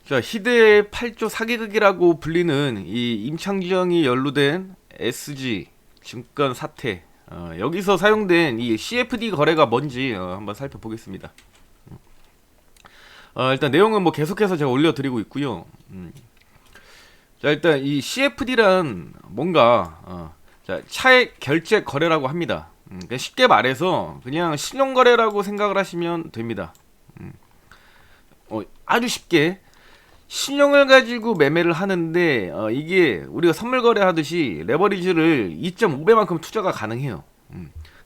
자, 희대의 8조 사기극이라고 불리는 이 임창정이 연루된 SG 증권 사태. 여기서 사용된 이 CFD 거래가 뭔지 한번 살펴보겠습니다. 일단 내용은 뭐 계속해서 제가 올려드리고 있고요. 자, 일단 이 CFD란 뭔가 자, 차액 결제 거래라고 합니다. 그냥 쉽게 말해서 그냥 신용 거래라고 생각을 하시면 됩니다. 아주 쉽게 신용을 가지고 매매를 하는데 이게 우리가 선물 거래하듯이 레버리지를 2.5배만큼 투자가 가능해요.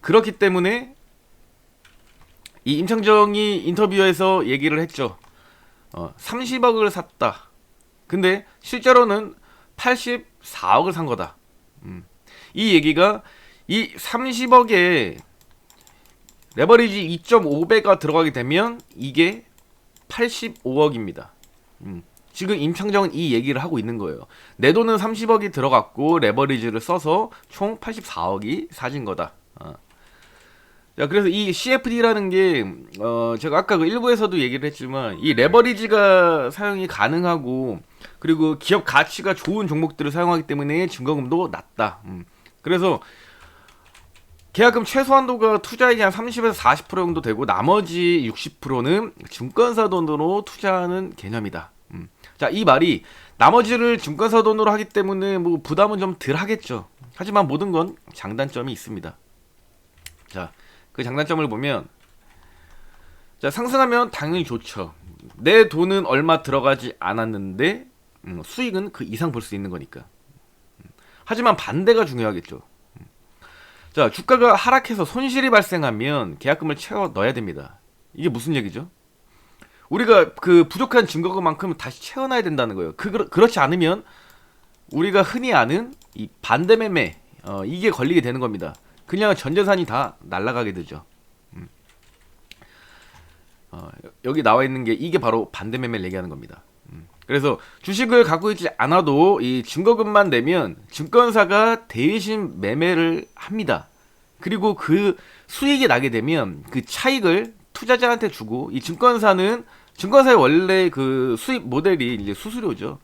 그렇기 때문에 이 임창정이 인터뷰에서 얘기를 했죠. 30억을 샀다. 근데 실제로는 84억을 산 거다. 이 얘기가 이 30억에 레버리지 2.5배가 들어가게 되면 이게 85억입니다. 지금 임창정은 이 얘기를 하고 있는 거예요. 내 돈은 30억이 들어갔고 레버리지를 써서 총 84억이 사진 거다. 자, 그래서 이 CFD라는 게 제가 아까 그 일부에서도 얘기를 했지만 이 레버리지가 사용이 가능하고 그리고 기업 가치가 좋은 종목들을 사용하기 때문에 증거금도 낮다. 그래서 계약금 최소 한도가 투자액이 한 30에서 40% 정도 되고 나머지 60%는 증권사 돈으로 투자하는 개념이다. 자, 이 말이 나머지를 증권사 돈으로 하기 때문에 뭐 부담은 좀 덜 하겠죠. 하지만 모든 건 장단점이 있습니다. 자, 그 장단점을 보면 자, 상승하면 당연히 좋죠. 내 돈은 얼마 들어가지 않았는데 수익은 그 이상 볼 수 있는 거니까. 하지만 반대가 중요하겠죠. 자, 주가가 하락해서 손실이 발생하면 계약금을 채워 넣어야 됩니다. 이게 무슨 얘기죠? 우리가 그 부족한 증거금만큼 다시 채워놔야 된다는 거예요. 그렇지 않으면 우리가 흔히 아는 이 반대매매 이게 걸리게 되는 겁니다. 그냥 전 재산이 다 날아가게 되죠. 여기 나와 있는 게 이게 바로 반대매매를 얘기하는 겁니다. 그래서 주식을 갖고 있지 않아도 이 증거금만 내면 증권사가 대신 매매를 합니다. 그리고 그 수익이 나게 되면 그 차익을 투자자한테 주고 이 증권사의 원래 그 수익 모델이 이제 수수료죠.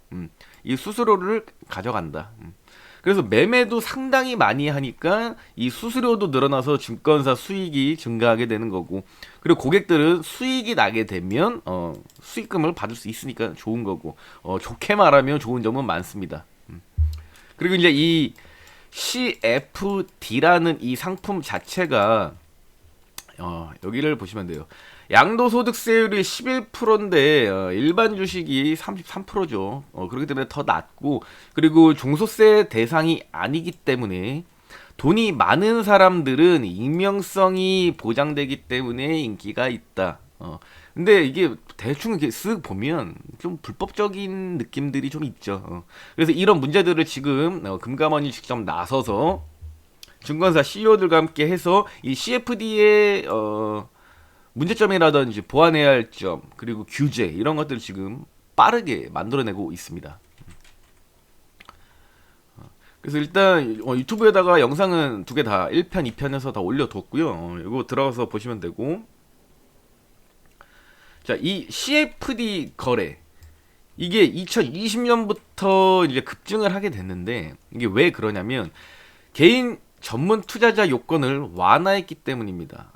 이 수수료를 가져간다. 그래서 매매도 상당히 많이 하니까 이 수수료도 늘어나서 증권사 수익이 증가하게 되는 거고, 그리고 고객들은 수익이 나게 되면 수익금을 받을 수 있으니까 좋은 거고, 좋게 말하면 좋은 점은 많습니다. 그리고 이제 이 CFD라는 이 상품 자체가 여기를 보시면 돼요. 양도소득세율이 11%인데 일반 주식이 33%죠. 그렇기 때문에 더 낮고, 그리고 종소세 대상이 아니기 때문에 돈이 많은 사람들은 익명성이 보장되기 때문에 인기가 있다. 근데 이게 대충 이렇게 쓱 보면 좀 불법적인 느낌들이 좀 있죠. 그래서 이런 문제들을 지금 금감원이 직접 나서서 증권사 CEO들과 함께 해서 이 CFD의 문제점이라든지 보완해야 할 점, 그리고 규제 이런 것들을 지금 빠르게 만들어내고 있습니다. 그래서 일단 유튜브에다가 영상은 두 개 다 1편, 2편 해서 다 올려뒀고요. 이거 들어가서 보시면 되고, 자, 이 CFD 거래 이게 2020년부터 이제 급증을 하게 됐는데, 이게 왜 그러냐면 개인 전문 투자자 요건을 완화했기 때문입니다.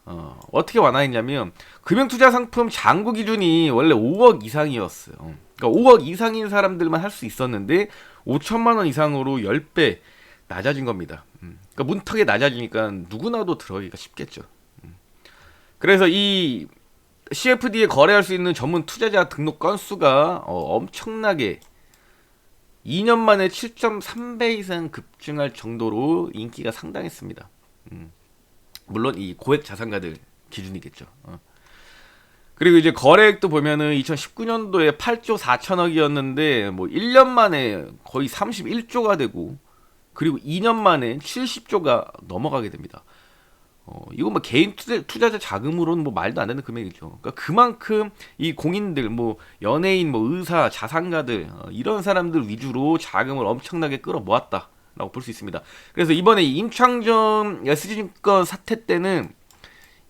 어떻게 완화했냐면 금융투자 상품 잔고 기준이 원래 5억 이상이었어요. 그러니까 5억 이상인 사람들만 할 수 있었는데 5천만 원 이상으로 10배 낮아진 겁니다. 그러니까 문턱이 낮아지니까 누구나도 들어가기가 쉽겠죠. 그래서 이 CFD에 거래할 수 있는 전문 투자자 등록 건수가 엄청나게 2년 만에 7.3배 이상 급증할 정도로 인기가 상당했습니다. 물론 이 고액 자산가들 기준이겠죠. 그리고 이제 거래액도 보면은 2019년도에 8조 4천억이었는데 뭐 1년 만에 거의 31조가 되고, 그리고 2년 만에 70조가 넘어가게 됩니다. 이거 뭐 개인 투자자 자금으로는 뭐 말도 안 되는 금액이죠. 그러니까 그만큼 이 공인들, 뭐 연예인, 뭐 의사, 자산가들 이런 사람들 위주로 자금을 엄청나게 끌어모았다라고 볼 수 있습니다. 그래서 이번에 임창정 SG증권 사태 때는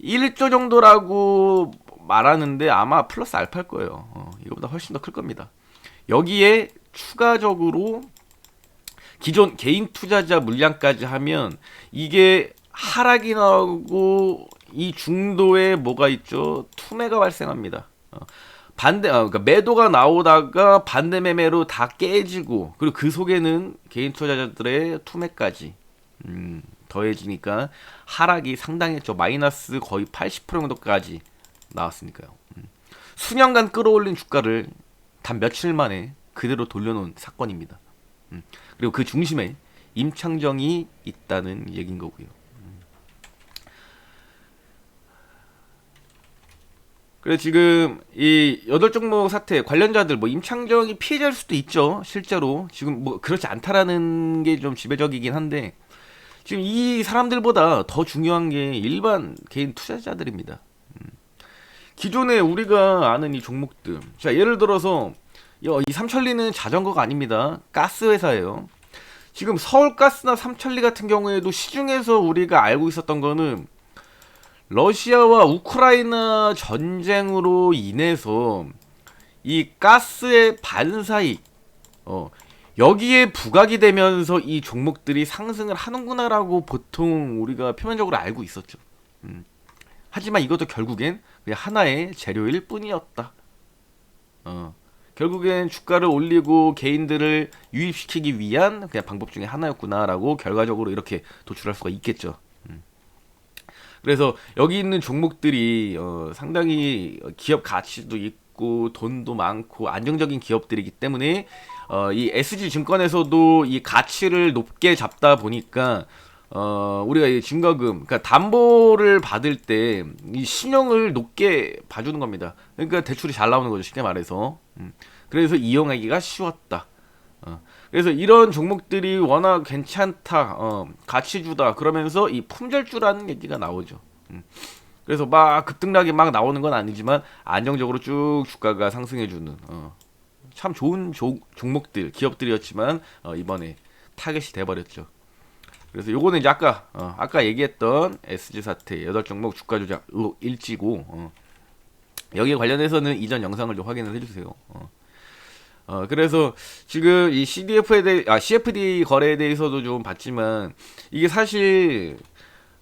1조 정도라고 말하는데 아마 플러스 알파일 거예요. 이거보다 훨씬 더 클 겁니다. 여기에 추가적으로 기존 개인 투자자 물량까지 하면 이게 하락이 나오고 이 중도에 뭐가 있죠? 투매가 발생합니다. 그러니까 매도가 나오다가 반대 매매로 다 깨지고, 그리고 그 속에는 개인 투자자들의 투매까지 더해지니까 하락이 상당했죠. 마이너스 거의 80% 정도까지 나왔으니까요. 수년간 끌어올린 주가를 단 며칠 만에 그대로 돌려놓은 사건입니다. 그리고 그 중심에 임창정이 있다는 얘기인 거고요. 그래 지금 이 8종목 사태 관련자들 뭐 임창정이 피해자일 수도 있죠. 실제로 지금 뭐 그렇지 않다라는 게 좀 지배적이긴 한데, 지금 이 사람들보다 더 중요한 게 일반 개인 투자자들입니다. 기존에 우리가 아는 이 종목들, 자 예를 들어서 이 삼천리는 자전거가 아닙니다. 가스 회사예요. 지금 서울가스나 삼천리 같은 경우에도 시중에서 우리가 알고 있었던 거는 러시아와 우크라이나 전쟁으로 인해서 이 가스의 반사익, 여기에 부각이 되면서 이 종목들이 상승을 하는구나라고 보통 우리가 표면적으로 알고 있었죠. 하지만 이것도 결국엔 그냥 하나의 재료일 뿐이었다. 결국엔 주가를 올리고 개인들을 유입시키기 위한 그냥 방법 중에 하나였구나라고 결과적으로 이렇게 도출할 수가 있겠죠. 그래서 여기 있는 종목들이 상당히 기업 가치도 있고 돈도 많고 안정적인 기업들이기 때문에 이 SG증권에서도 이 가치를 높게 잡다 보니까 우리가 이 증거금, 그러니까 담보를 받을 때 이 신용을 높게 봐주는 겁니다. 그러니까 대출이 잘 나오는 거죠, 쉽게 말해서. 그래서 이용하기가 쉬웠다. 그래서 이런 종목들이 워낙 괜찮다, 가치주다 그러면서 이 품절주라는 얘기가 나오죠. 그래서 막 급등락이 막 나오는 건 아니지만 안정적으로 쭉 주가가 상승해주는 참 좋은 종목들, 기업들이었지만 이번에 타겟이 돼버렸죠. 그래서 요거는 이제 아까 얘기했던 SG 사태 8종목 주가 조작 의혹 일지고, 여기에 관련해서는 이전 영상을 좀 확인을 해주세요. 그래서 지금 이 CFD 거래에 대해서도 좀 봤지만, 이게 사실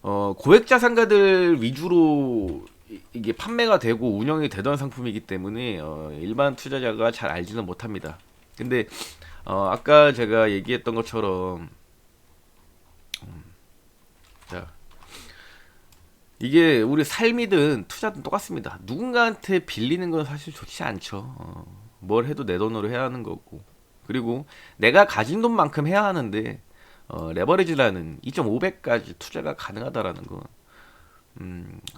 고액 자산가들 위주로 이게 판매가 되고 운영이 되던 상품이기 때문에 일반 투자자가 잘 알지는 못합니다. 근데 아까 제가 얘기했던 것처럼 자, 이게 우리 삶이든 투자든 똑같습니다. 누군가한테 빌리는 건 사실 좋지 않죠. 뭘 해도 내 돈으로 해야 하는 거고, 그리고 내가 가진 돈만큼 해야 하는데 레버리지라는 2.5배까지 투자가 가능하다라는 건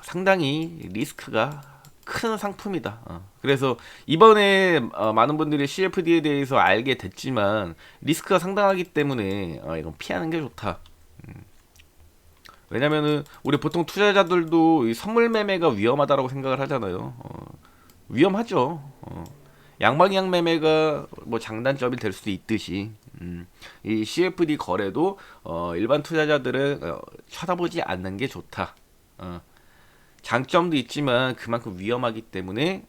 상당히 리스크가 큰 상품이다. 그래서 이번에 많은 분들이 CFD에 대해서 알게 됐지만 리스크가 상당하기 때문에 이건 피하는 게 좋다. 왜냐면은 우리 보통 투자자들도 이 선물 매매가 위험하다라고 생각을 하잖아요. 위험하죠. 양방향 매매가 뭐 장단점이 될 수도 있듯이 이 CFD 거래도 일반 투자자들은 쳐다보지 않는 게 좋다. 장점도 있지만 그만큼 위험하기 때문에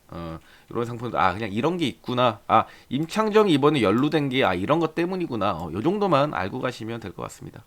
이런 상품도 그냥 이런 게 있구나. 임창정이 이번에 연루된 게 이런 것 때문이구나. 요 정도만 알고 가시면 될 것 같습니다.